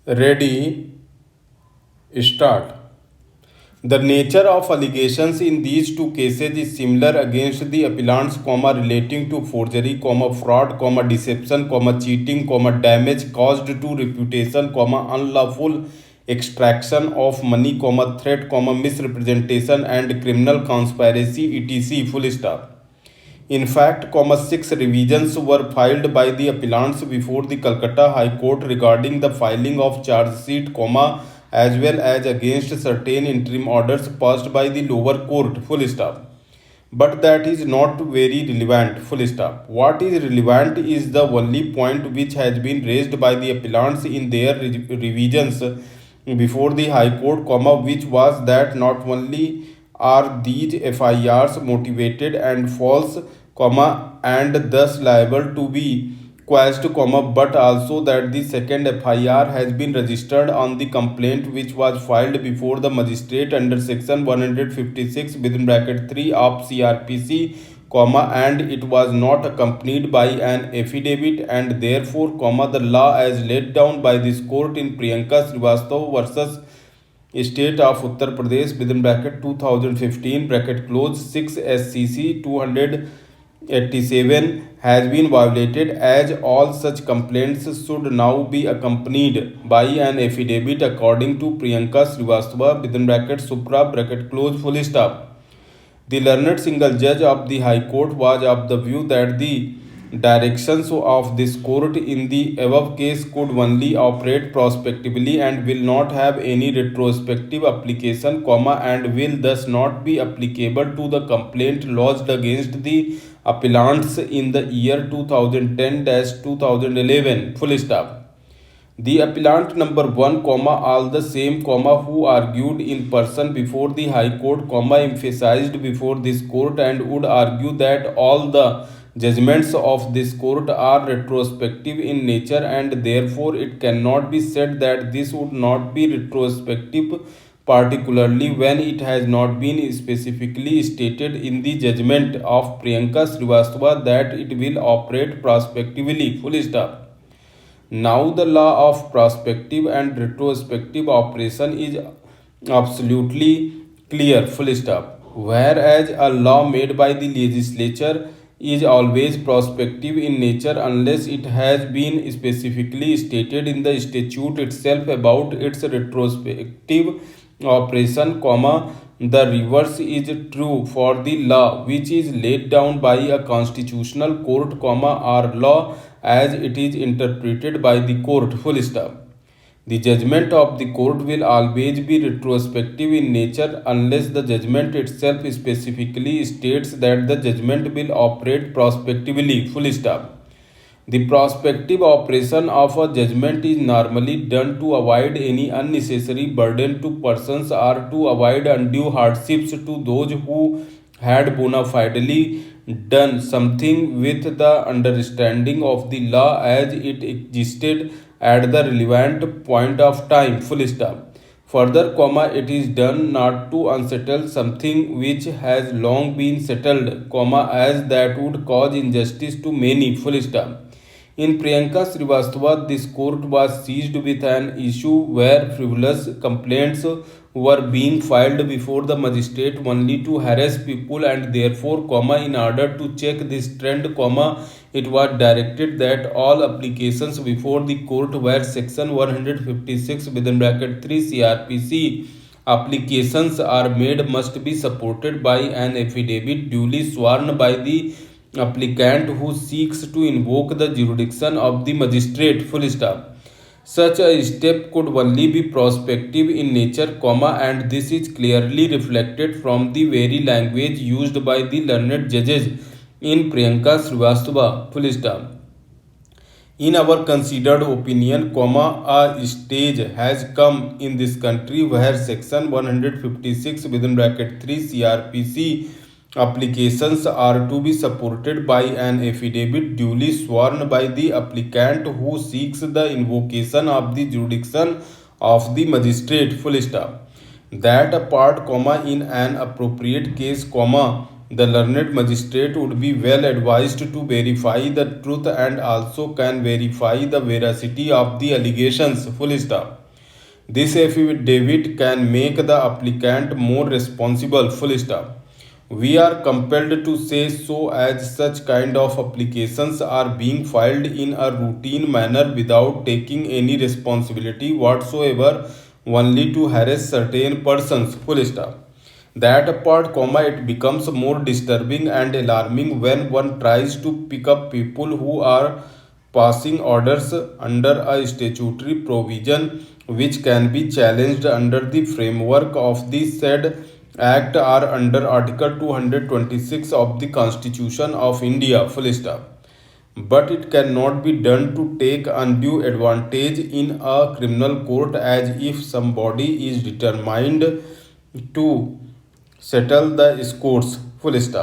Ready, start. The nature of allegations in these two cases is similar against the appellants, relating to forgery, fraud, deception, cheating, damage caused to reputation, unlawful extraction of money, threat, misrepresentation, and criminal conspiracy, etc. Full stop. In fact, six revisions were filed by the appellants before the Calcutta High Court regarding the filing of charge sheet, as well as against certain interim orders passed by the lower court. Full stop. But that is not very relevant. Full stop. What is relevant is the only point which has been raised by the appellants in their revisions before the High Court, which was that not only are these FIRs motivated and false, and thus liable to be quashed, but also that the second FIR has been registered on the complaint which was filed before the magistrate under section 156 within bracket 3 of CRPC, and it was not accompanied by an affidavit, and therefore, the law as laid down by this court in Priyanka Srivastava versus State of Uttar Pradesh within bracket 2015 bracket close 6 SCC 287 has been violated, as all such complaints should now be accompanied by an affidavit according to Priyanka Srivastava within bracket Supra bracket close full stop. The learned single judge of the High Court was of the view that the directions of this court in the above case could only operate prospectively and will not have any retrospective application, and will thus not be applicable to the complaint lodged against the appellants in the year 2010-2011. Full stop. The appellant number 1, all the same, who argued in person before the High Court, emphasized before this court and would argue that all the judgments of this court are retrospective in nature, and therefore it cannot be said that this would not be retrospective, particularly when it has not been specifically stated in the judgment of Priyanka Srivastava that it will operate prospectively. Full stop. Now, the law of prospective and retrospective operation is absolutely clear, full stop. Whereas a law made by the legislature is always prospective in nature unless it has been specifically stated in the statute itself about its retrospective operation, the reverse is true for the law which is laid down by a constitutional court, or law as it is interpreted by the court, full stop. The judgment of the court will always be retrospective in nature unless the judgment itself specifically states that the judgment will operate prospectively, full stop. The prospective operation of a judgment is normally done to avoid any unnecessary burden to persons or to avoid undue hardships to those who had bona fidely done something with the understanding of the law as it existed at the relevant point of time, full stop. Further, it is done not to unsettle something which has long been settled, as that would cause injustice to many, full stop. In Priyanka Srivastava, this court was seized with an issue where frivolous complaints were being filed before the magistrate only to harass people, and therefore, in order to check this trend, it was directed that all applications before the court where section 156 within bracket 3 CRPC applications are made must be supported by an affidavit duly sworn by the applicant who seeks to invoke the jurisdiction of the magistrate, full stop. Such a step could only be prospective in nature, and this is clearly reflected from the very language used by the learned judges in Priyanka Srivastava, full stop. In our considered opinion, a stage has come in this country where section 156 within bracket 3 CRPC applications are to be supported by an affidavit duly sworn by the applicant who seeks the invocation of the jurisdiction of the magistrate, full stop. That apart, in an appropriate case, The learned magistrate would be well advised to verify the truth and also can verify the veracity of the allegations. Full stop. This affidavit can make the applicant more responsible. Full stop. We are compelled to say so as such kind of applications are being filed in a routine manner without taking any responsibility whatsoever, only to harass certain persons. Full stop. That apart, comma, it becomes more disturbing and alarming when one tries to pick up people who are passing orders under a statutory provision which can be challenged under the framework of the said act or under Article 226 of the Constitution of India. Full stop. But it cannot be done to take undue advantage in a criminal court as if somebody is determined to settle the scores. Full stop.